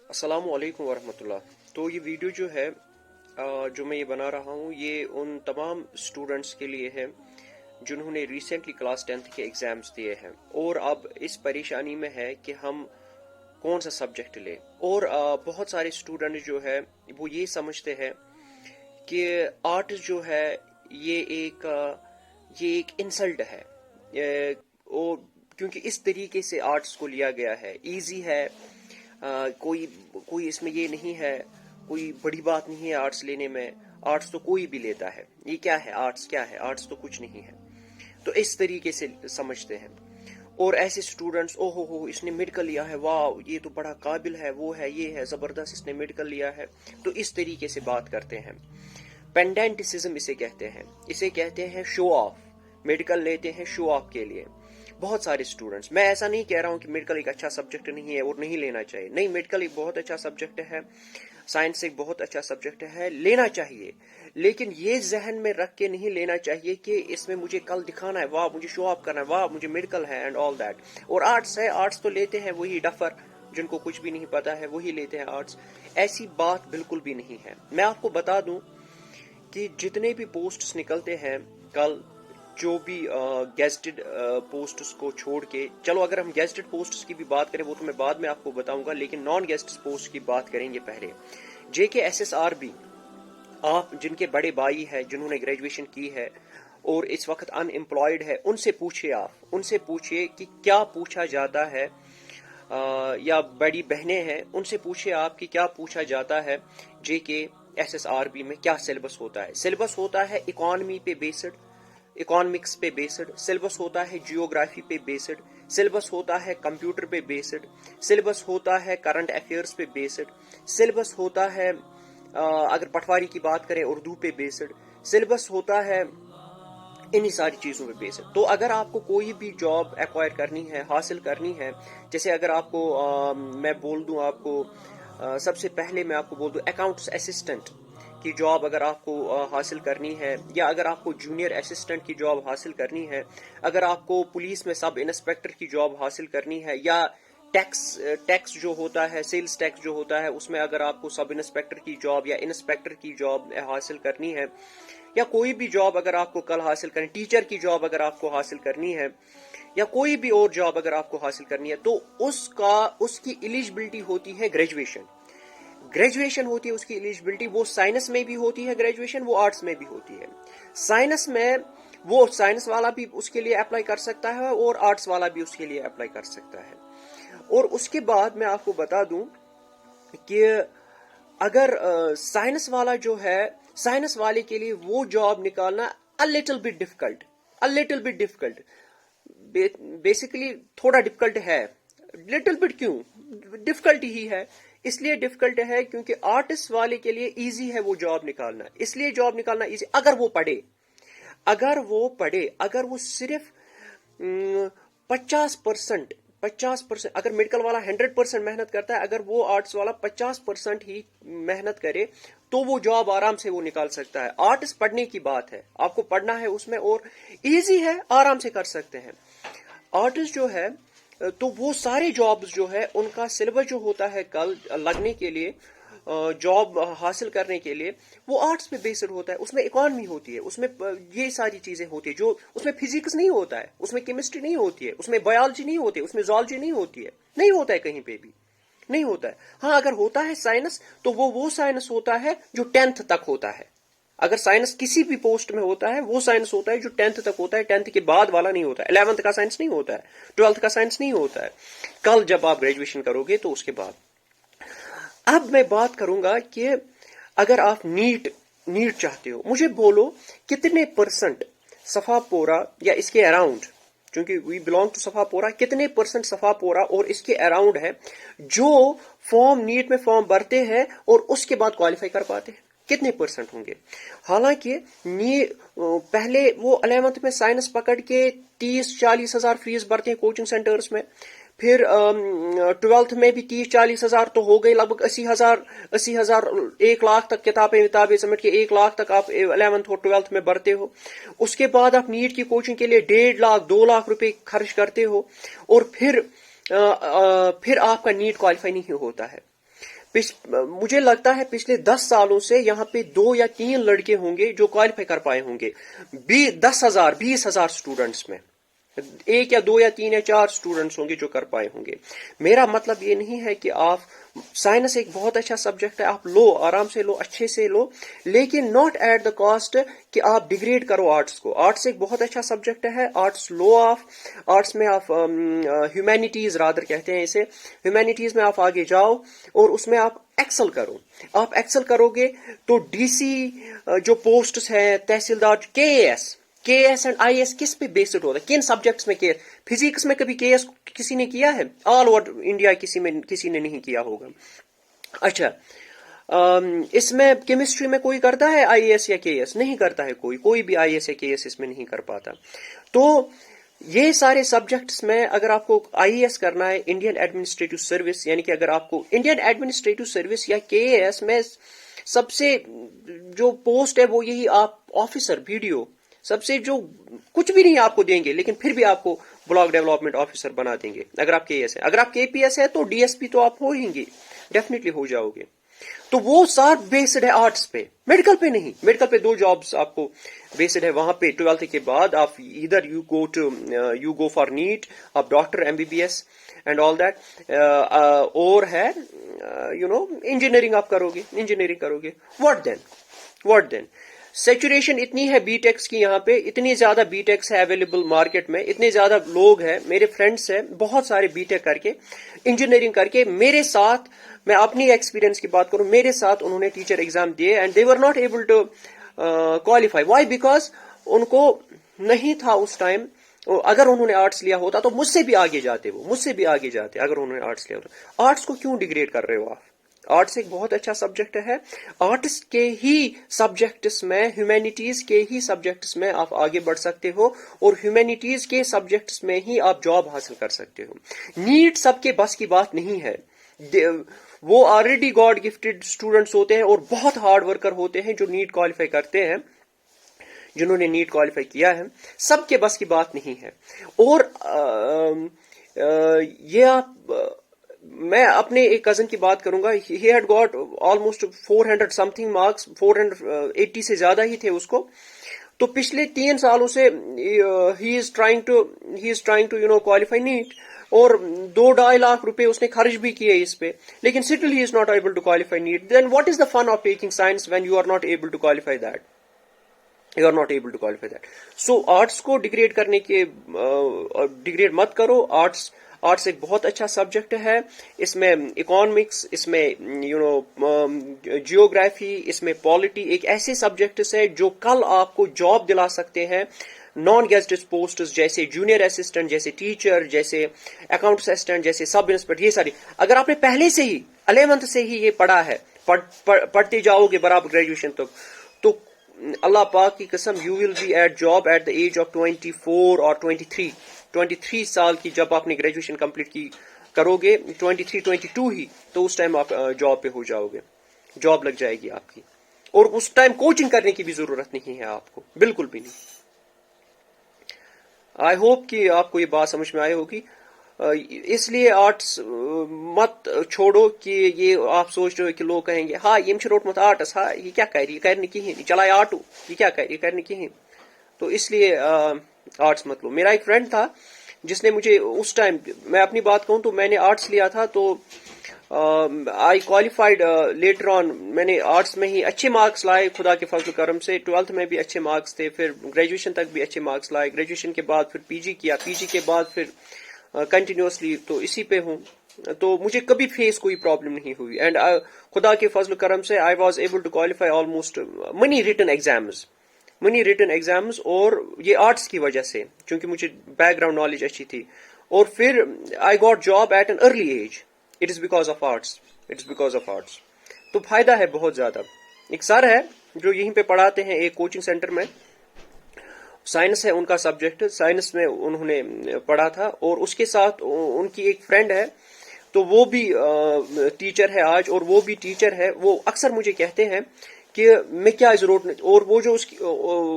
السلام علیکم ورحمۃ اللہ۔ تو یہ ویڈیو جو ہے جو میں یہ بنا رہا ہوں یہ ان تمام اسٹوڈنٹس کے لیے ہے جنہوں نے ریسنٹلی کلاس 10th کے ایگزامز دیے ہیں اور اب اس پریشانی میں ہے کہ ہم کون سا سبجیکٹ لیں، اور بہت سارے اسٹوڈنٹ جو ہے وہ یہ سمجھتے ہیں کہ آرٹس جو ہے یہ ایک انسلٹ ہے، اور کیونکہ اس طریقے سے آرٹس کو لیا گیا ہے، ایزی ہے، کوئی اس میں یہ نہیں ہے، کوئی بڑی بات نہیں ہے آرٹس لینے میں، آرٹس تو کوئی بھی لیتا ہے، یہ کیا ہے آرٹس، کیا ہے آرٹس، تو کچھ نہیں ہے، تو اس طریقے سے سمجھتے ہیں۔ اور ایسے اسٹوڈنٹس، او ہو اس نے میڈیکل لیا ہے، واہ یہ تو بڑا قابل ہے، وہ ہے، یہ ہے، زبردست اس نے میڈیکل لیا ہے، تو اس طریقے سے بات کرتے ہیں۔ پینڈنٹسزم اسے کہتے ہیں شو آف، میڈیکل لیتے ہیں شو آف کے لیے بہت سارے اسٹوڈنٹس۔ میں ایسا نہیں کہہ رہا ہوں کہ میڈیکل ایک اچھا سبجیکٹ نہیں ہے اور نہیں لینا چاہیے، نہیں، میڈیکل ایک بہت اچھا سبجیکٹ ہے، سائنس ایک بہت اچھا سبجیکٹ ہے، لینا چاہیے، لیکن یہ ذہن میں رکھ کے نہیں لینا چاہیے کہ اس میں مجھے کل دکھانا ہے، واہ مجھے شو آف کرنا ہے، واہ مجھے میڈیکل ہے اینڈ آل دیٹ۔ اور آرٹس ہے، آرٹس تو لیتے ہیں وہی ڈفر جن کو کچھ بھی نہیں پتا ہے، وہی لیتے ہیں آرٹس، ایسی بات بالکل بھی نہیں ہے۔ میں آپ کو بتا دوں کہ جتنے بھی پوسٹس نکلتے ہیں کل، جو بھی گیزٹڈ پوسٹس کو چھوڑ کے، چلو اگر ہم گیزٹڈ پوسٹس کی بھی بات کریں وہ تو میں بعد میں آپ کو بتاؤں گا، لیکن نان گیزٹڈ پوسٹ کی بات کریں گے پہلے۔ JK SSRB، آپ جن کے بڑے بھائی ہیں جنہوں نے گریجویشن کی ہے اور اس وقت ان امپلائڈ ہے، ان سے پوچھئے کہ کیا پوچھا جاتا ہے، یا بڑی بہنیں ہیں ان سے پوچھئے آپ کہ کیا پوچھا جاتا ہے JK SSRB میں، کیا سلیبس ہوتا ہے۔ سلیبس ہوتا ہے اکانومی پہ بیسڈ، اکانومکس پہ بیسڈ، سلیبس ہوتا ہے جیوگرافی پہ بیسڈ، سلیبس ہوتا ہے کمپیوٹر پہ بیسڈ، سلیبس ہوتا ہے کرنٹ افیئرس پہ بیسڈ، سلیبس ہوتا ہے اگر پٹواری کی بات کریں اردو پہ بیسڈ، سلیبس ہوتا ہے انہی ساری چیزوں پہ بیسڈ۔ تو اگر آپ کو کوئی بھی جاب ایکوائر کرنی ہے، حاصل کرنی ہے، جیسے اگر آپ کو میں بول دوں، آپ کو سب سے پہلے میں آپ کو بول دوں اکاؤنٹس اسسٹنٹ کی جاب اگر آپ کو حاصل کرنی ہے، یا اگر آپ کو جونیئر اسسٹنٹ کی جاب حاصل کرنی ہے، اگر آپ کو پولیس میں سب انسپیکٹر کی جاب حاصل کرنی ہے، یا ٹیکس جو ہوتا ہے، سیلز ٹیکس جو ہوتا ہے، اس میں اگر آپ کو سب انسپیکٹر کی جاب یا انسپیکٹر کی جاب حاصل کرنی ہے، یا کوئی بھی جاب اگر آپ کو کل حاصل کرنی، ٹیچر کی جاب اگر آپ کو حاصل کرنی ہے، یا کوئی بھی اور جاب اگر آپ کو حاصل کرنی ہے، تو اس کی ایلیجبلٹی ہوتی ہے گریجویشن ہوتی ہے اس کی ایلیجبلٹی۔ وہ سائنس میں بھی ہوتی ہے گریجویشن، وہ آرٹس میں بھی ہوتی ہے۔ سائنس میں وہ سائنس والا بھی اس کے لیے اپلائی کر سکتا ہے اور آرٹس والا بھی اس کے لیے اپلائی کر سکتا ہے۔ اور اس کے بعد میں آپ کو بتا دوں کہ اگر سائنس والا جو ہے، سائنس والے کے لیے وہ جاب نکالنا a little bit difficult، basically تھوڑا ڈفیکلٹ ہے۔ لٹل بٹ کیوں ڈفیکلٹ ہی ہے؟ اس لیے ڈفیکلٹ ہے کیونکہ آرٹسٹ والے کے لیے ایزی ہے وہ جاب نکالنا، اس لیے جاب نکالنا ایزی اگر وہ پڑھے، اگر وہ صرف 50%، اگر میڈیکل والا 100% محنت کرتا ہے، اگر وہ آرٹس والا 50% ہی محنت کرے تو وہ جاب آرام سے وہ نکال سکتا ہے۔ آرٹس پڑھنے کی بات ہے، آپ کو پڑھنا ہے اس میں، اور ایزی ہے، آرام سے کر سکتے ہیں۔ آرٹس جو ہے تو وہ سارے جابز جو ہے ان کا سلیبس جو ہوتا ہے کل لگنے کے لیے، جاب حاصل کرنے کے لیے، وہ آرٹس پہ بیسڈ ہوتا ہے، اس میں اکانومی ہوتی ہے، اس میں یہ ساری چیزیں ہوتی ہے، جو اس میں فزکس نہیں ہوتا ہے، اس میں کیمسٹری نہیں ہوتی ہے، اس میں بایولوجی نہیں ہوتی ہے، اس میں زولوجی نہیں ہوتی ہے، نہیں ہوتا ہے، کہیں پہ بھی نہیں ہوتا ہے۔ ہاں اگر ہوتا ہے سائنس تو وہ سائنس ہوتا ہے جو 10th تک ہوتا ہے۔ اگر سائنس کسی بھی پوسٹ میں ہوتا ہے وہ سائنس ہوتا ہے جو 10th تک ہوتا ہے، 10th کے بعد والا نہیں ہوتا ہے، 11th کا سائنس نہیں ہوتا ہے، 12th کا سائنس نہیں ہوتا ہے، کل جب آپ گریجویشن کرو گے تو اس کے بعد۔ اب میں بات کروں گا کہ اگر آپ نیٹ چاہتے ہو، مجھے بولو کتنے پرسنٹ صفا پورا یا اس کے اراؤنڈ، چونکہ وی بلانگ ٹو صفا پورا، کتنے پرسنٹ صفا پورا اور اس کے اراؤنڈ ہے جو نیٹ میں فارم بھرتے ہیں اور اس کے بعد کوالیفائی کر پاتے ہیں؟ کتنے پرسنٹ ہوں گے؟ حالانکہ پہلے وہ 11th میں سائنس پکڑ کے 30-40 ہزار فیس بھرتے ہیں کوچنگ سینٹرز میں، پھر 12th میں بھی 30-40 ہزار، تو ہو گئی لگ بھگ 80 ہزار 1 لاکھ تک کتابیں سمجھ کے 1 لاکھ تک آپ 11th اور 12th میں بھرتے ہو۔ اس کے بعد آپ نیٹ کی کوچنگ کے لیے 1.5 لاکھ 2 لاکھ روپے خرچ کرتے ہو، اور پھر آپ کا نیٹ کوالیفائی نہیں ہوتا ہے۔ مجھے لگتا ہے پچھلے 10 سالوں سے یہاں پہ 2 یا 3 لڑکے ہوں گے جو کوالیفائی کر پائے ہوں گے 20,000 اسٹوڈنٹس میں. 1 یا 2 یا 3 یا 4 اسٹوڈنٹس ہوں گے جو کر پائے ہوں گے. میرا مطلب یہ نہیں ہے کہ آپ سائنس ایک بہت اچھا سبجیکٹ ہے, آپ لو, آرام سے لو, اچھے سے لو, لیکن ناٹ ایٹ دا کاسٹ کہ آپ ڈیگریڈ کرو آرٹس کو. آرٹس ایک بہت اچھا سبجیکٹ ہے, آرٹس لو آف, آرٹس میں آپ ہیومینٹیز رادر کہتے ہیں اسے, ہیومینٹیز میں آپ آگے جاؤ اور اس میں آپ ایکسل کرو. آپ ایکسل کرو گے تو ڈی سی جو پوسٹس ہیں, تحصیلدار, کے ایس اینڈ آئی ایس کس پہ بیسڈ ہوتا ہے, کن سبجیکٹس میں فزکس میں کبھی کے ایس کسی نے کیا ہے؟ آل اوور انڈیا کسی نے نہیں کیا ہوگا. اچھا, اس میں کیمسٹری میں کوئی کرتا ہے آئی ایس یا کے ایس؟ نہیں کرتا ہے کوئی بھی آئی ایس یا کے ایس اس میں نہیں کر پاتا. تو یہ سارے سبجیکٹس میں اگر آپ کو آئی ایس کرنا ہے, انڈین ایڈمنسٹریٹو سروس, یعنی کہ اگر آپ کو انڈین ایڈمنسٹریٹو سروس یا کے ایس میں سب سے جو پوسٹ ہے وہ یہی, آپ آفیسر ویڈیو, سب سے جو کچھ بھی نہیں آپ کو دیں گے لیکن پھر بھی آپ کو بلاک ڈیولپمنٹ آفیسر بنا دیں گے اگر آپ کے ایس ہے. اگر آپ کے پی ایس ہے تو ڈی ایس پی تو آپ ہو ہی گے, ڈیفینیٹلی ہو جاؤ گے. تو وہ سار بیسڈ ہے آرٹس پہ, میڈیکل پہ نہیں. میڈیکل پہ 2 جابس آپ کو بیسڈ ہے, وہاں پہ 12th کے بعد آپ ادھر یو گو فار نیٹ, آپ doctor M B B S and all that, اور ہے انجینئرنگ آپ کرو گے. واٹ دین سیچوریشن اتنی ہے بی ٹیکس کی, یہاں پہ اتنی زیادہ بی ٹیکس ہے اویلیبل مارکیٹ میں, اتنے زیادہ لوگ ہیں, میرے فرینڈس ہیں بہت سارے بی ٹیک کر کے, انجینئرنگ کر کے. میرے ساتھ, میں اپنی ایکسپیرینس کی بات کروں, میرے ساتھ انہوں نے ٹیچر ایگزام دیے and they were not able to qualify. Why? Because ان کو نہیں تھا اس ٹائم. اگر انہوں نے آرٹس لیا ہوتا تو مجھ سے بھی آگے جاتے اگر انہوں نے آرٹس لیا ہوتا. آرٹس کو کیوں ڈیگریڈ کر رہے ہو آپ؟ آرٹس ایک بہت اچھا سبجیکٹ ہے. آرٹس کے ہی سبجیکٹس میں, ہیومینٹیز کے ہی سبجیکٹس میں آپ آگے بڑھ سکتے ہو, اور ہیومینٹیز کے سبجیکٹس میں ہی آپ جاب حاصل کر سکتے ہو. نیٹ سب کے بس کی بات نہیں ہے. وہ آلریڈی گاڈ گفٹڈ اسٹوڈنٹس ہوتے ہیں اور بہت ہارڈ ورکر ہوتے ہیں جو نیٹ کوالیفائی کرتے ہیں, جنہوں نے نیٹ کوالیفائی کیا ہے. سب کے بس کی بات نہیں ہے. اور یہ آپ, میں اپنے ایک کزن کی بات کروں گا, he had got almost 400 something marks, 480 سے زیادہ ہی تھے اس کو. تو پچھلے 3 سالوں سے he is trying to qualify NEET, اور 2-2.5 لاکھ روپے اس نے خرچ بھی کیے اس پہ, لیکن اسٹل ہی is not able to qualify NEET. Then what is the fun of taking science when you are not able to qualify that? So arts کو ڈیگریڈ مت کرو. آرٹس ایک بہت اچھا سبجیکٹ ہے. اس میں اکنامکس, اس میں جیوگرافی, اس میں پالیٹی, ایک ایسے سبجیکٹس ہے جو کل آپ کو جاب دلا سکتے ہیں. نان گیزٹڈ پوسٹس جیسے جونیئر اسسٹنٹ, جیسے ٹیچر, جیسے اکاؤنٹ اسسٹنٹ, جیسے سب انسپیکٹر, یہ ساری اگر آپ نے پہلے سے ہی 11th سے ہی یہ پڑھا ہے, پڑھتے جاؤ گے برابر گریجویشن تک, تو اللہ پاک کی قسم you will be at job at the age of 24 اور 23 سال کی, جب آپ نے گریجویشن کمپلیٹ کی کرو گے 23-22 ہی, تو اس ٹائم آپ جاب پہ ہو جاؤ گے, جاب لگ جائے گی آپ کی. اور اس ٹائم کوچنگ کرنے کی بھی ضرورت نہیں ہے آپ کو, بالکل بھی نہیں. آئی ہوپ کہ آپ کو یہ بات سمجھ میں آئی ہوگی. اس لیے آرٹس مت چھوڑو کہ یہ آپ سوچ رہے ہو کہ لوگ کہیں گے ہاں یہ روٹمت آرٹس, ہاں یہ کیا کر, یہ کرنے کہیں چلائے آٹو, یہ کیا کر, یہ کرنے کہیں. تو اس لیے آرٹس مت لو. میرا ایک فرینڈ تھا جس نے مجھے اس ٹائم, میں اپنی بات کہوں تو میں نے آرٹس لیا تھا, تو آئی کوالیفائڈ لیٹر آن. میں نے آرٹس میں ہی اچھے مارکس لائے خدا کے فضل و کرم سے, 12th میں بھی اچھے مارکس تھے, پھر گریجویشن تک بھی اچھے مارکس لائے, گریجویشن کے بعد پھر پی جی کیا, پی جی کے بعد پھر کنٹینیوسلی تو اسی پہ ہوں. تو مجھے کبھی فیس کوئی پرابلم نہیں ہوئی, اینڈ خدا کے فضل و کرم سے I was able to qualify almost many written exams, اور یہ آرٹس کی وجہ سے, چونکہ مجھے بیک گراؤنڈ نالج اچھی تھی. اور پھر I got job at an early age. It is because of arts. تو فائدہ ہے بہت زیادہ. ایک سر ہے جو یہیں پہ پڑھاتے ہیں ایک کوچنگ سینٹر میں, سائنس ہے ان کا سبجیکٹ, سائنس میں انہوں نے پڑھا تھا, اور اس کے ساتھ ان کی ایک فرینڈ ہے, تو وہ بھی ٹیچر ہے آج, اور وہ بھی ٹیچر ہے. وہ اکثر مجھے کہتے ہیں کہ میں کیا ضرورت نہیں, اور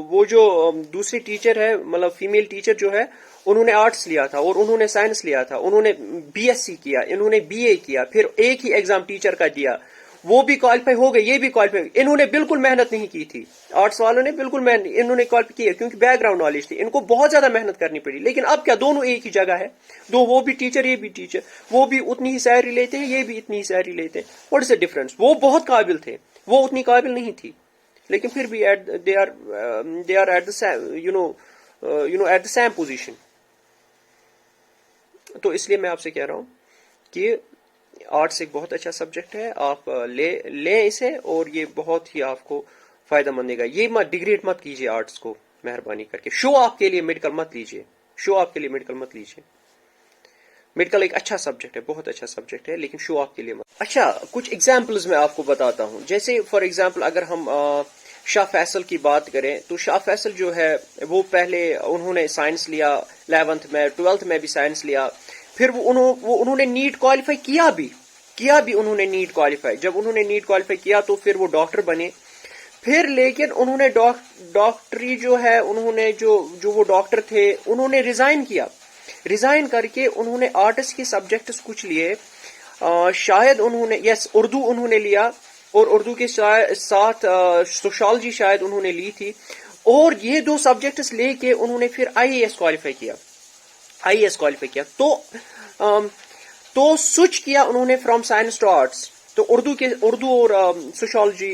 وہ جو دوسری ٹیچر ہے, مطلب فیمیل ٹیچر جو ہے, انہوں نے آرٹس لیا تھا اور انہوں نے سائنس لیا تھا, انہوں نے بی ایس سی کیا, انہوں نے بی اے کیا, پھر ایک ہی ایگزام ٹیچر کا دیا, وہ بھی کوالیفائی ہو گئے, یہ بھی کوالیفائی, انہوں نے بالکل محنت نہیں کی تھی. آرٹس والوں نے بالکل محنت, انہوں نے کوالیفائی کیا کیونکہ بیک گراؤنڈ نالج تھی, ان کو بہت زیادہ محنت کرنی پڑی. لیکن اب کیا, دونوں ایک ہی جگہ ہے, وہ بھی ٹیچر یہ بھی ٹیچر, وہ بھی اتنی ہی سیلری لیتے ہیں, یہ بھی اتنی ہی سیلری لیتے ہیں. What is the difference? وہ بہت قابل تھے, وہ اتنی قابل نہیں تھی, لیکن پھر بھی they are at the same, at the same position. تو اس لیے میں آپ سے کہہ رہا ہوں کہ آرٹس ایک بہت اچھا سبجیکٹ ہے, آپ لیں اسے, اور یہ بہت ہی آپ کو فائدہ مند دے گا. یہ ڈیگریڈ مت کیجیے آرٹس کو مہربانی کر کے. شو آپ کے لیے میڈیکل مت لیجیے, میڈیکل ایک اچھا سبجیکٹ ہے, بہت اچھا سبجیکٹ ہے, لیکن شو آپ کے لیے مت. اچھا, کچھ ایگزامپلز میں آپ کو بتاتا ہوں. جیسے فار ایگزامپل اگر ہم شاہ فیصل کی بات کریں تو شاہ فیصل جو ہے وہ پہلے انہوں نے سائنس لیا 11th میں, 12th میں بھی سائنس لیا, پھر انہوں نے نیٹ کوالیفائی کیا بھی انہوں نے نیٹ کوالیفائی. جب انہوں نے نیٹ کوالیفائی کیا تو پھر وہ ڈاکٹر بنے. پھر لیکن انہوں نے ڈاکٹری جو ہے, انہوں نے جو وہ ڈاکٹر تھے انہوں نے ریزائن کر کے انہوں نے آرٹس کے سبجیکٹس کچھ لیے. شاید انہوں نے اردو انہوں نے لیا, اور اردو کے ساتھ سوشالوجی شاید انہوں نے لی تھی, اور یہ دو سبجیکٹس لے کے انہوں نے پھر آئی اے ایس کوالیفائی کیا. تو سوئچ کیا انہوں نے فرام سائنس ٹو آرٹس. تو اردو اور سوشالوجی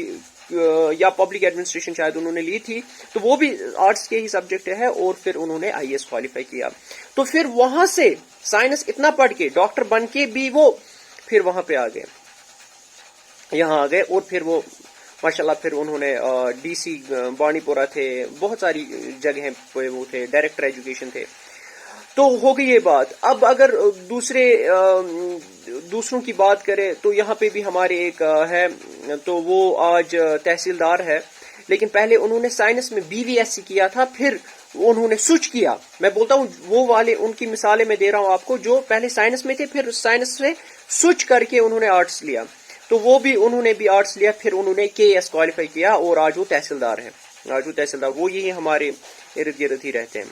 یا پبلک ایڈمنسٹریشن شاید انہوں نے لی تھی, تو وہ بھی آرٹس کے ہی سبجیکٹ ہے, اور پھر انہوں نے آئی اے ایس کوالیفائی کیا. تو پھر وہاں سے سائنس اتنا پڑھ کے ڈاکٹر بن کے بھی وہ پھر وہاں پہ یہاں آ گئے, اور پھر وہ ماشاءاللہ پھر انہوں نے ڈی سی بانی پورہ تھے, بہت ساری جگہیں پہ وہ تھے, ڈائریکٹر ایجوکیشن تھے. تو ہو گئی یہ بات. اب اگر دوسروں کی بات کرے تو یہاں پہ بھی ہمارے ایک ہے, تو وہ آج تحصیلدار ہے, لیکن پہلے انہوں نے سائنس میں بی وی ایس سی کیا تھا, پھر انہوں نے سوئچ کیا. میں بولتا ہوں وہ والے, ان کی مثالیں میں دے رہا ہوں آپ کو, جو پہلے سائنس میں تھے پھر سائنس سے سوئچ کر کے انہوں نے آرٹس لیا. تو انہوں نے بھی آرٹس لیا, پھر انہوں نے کے ایس کوالیفائی کیا, اور آج وہ تحصیلدار ہیں. وہ یہی ہمارے ارد گرد ہی رہتے ہیں.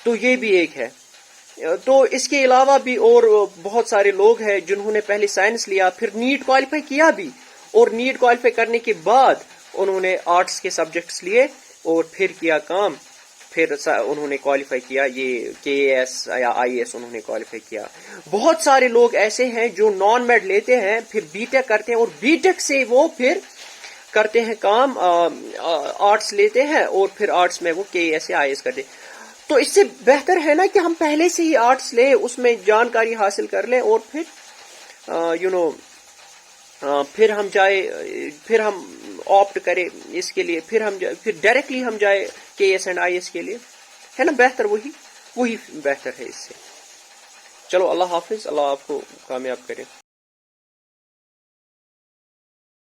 تو یہ بھی ایک ہے. تو اس کے علاوہ بھی اور بہت سارے لوگ ہیں جنہوں نے پہلے سائنس لیا, پھر نیٹ کوالیفائی کیا بھی, اور نیٹ کوالیفائی کرنے کے بعد انہوں نے آرٹس کے سبجیکٹس لیے, اور پھر کیا کام, پھر انہوں نے کوالیفائی کیا, یہ کے ایس یا آئی ایس انہوں نے کوالیفائی کیا. بہت سارے لوگ ایسے ہیں جو نان میڈ لیتے ہیں, پھر بی ٹیک کرتے ہیں, اور بی ٹیک سے وہ پھر کرتے ہیں کام, آرٹس لیتے ہیں, اور پھر آرٹس میں وہ کے ایس یا آئی ایس کرتے ہیں. تو اس سے بہتر ہے نا کہ ہم پہلے سے ہی آرٹس لیں, اس میں جانکاری حاصل کر لیں, اور پھر پھر ہم آپٹ کریں اس کے لیے, پھر ڈائریکٹلی ہم جائے کے ایس اینڈ آئی ایس کے لیے, ہے نا بہتر, وہی بہتر ہے اس سے. چلو اللہ حافظ, اللہ آپ کو کامیاب کرے.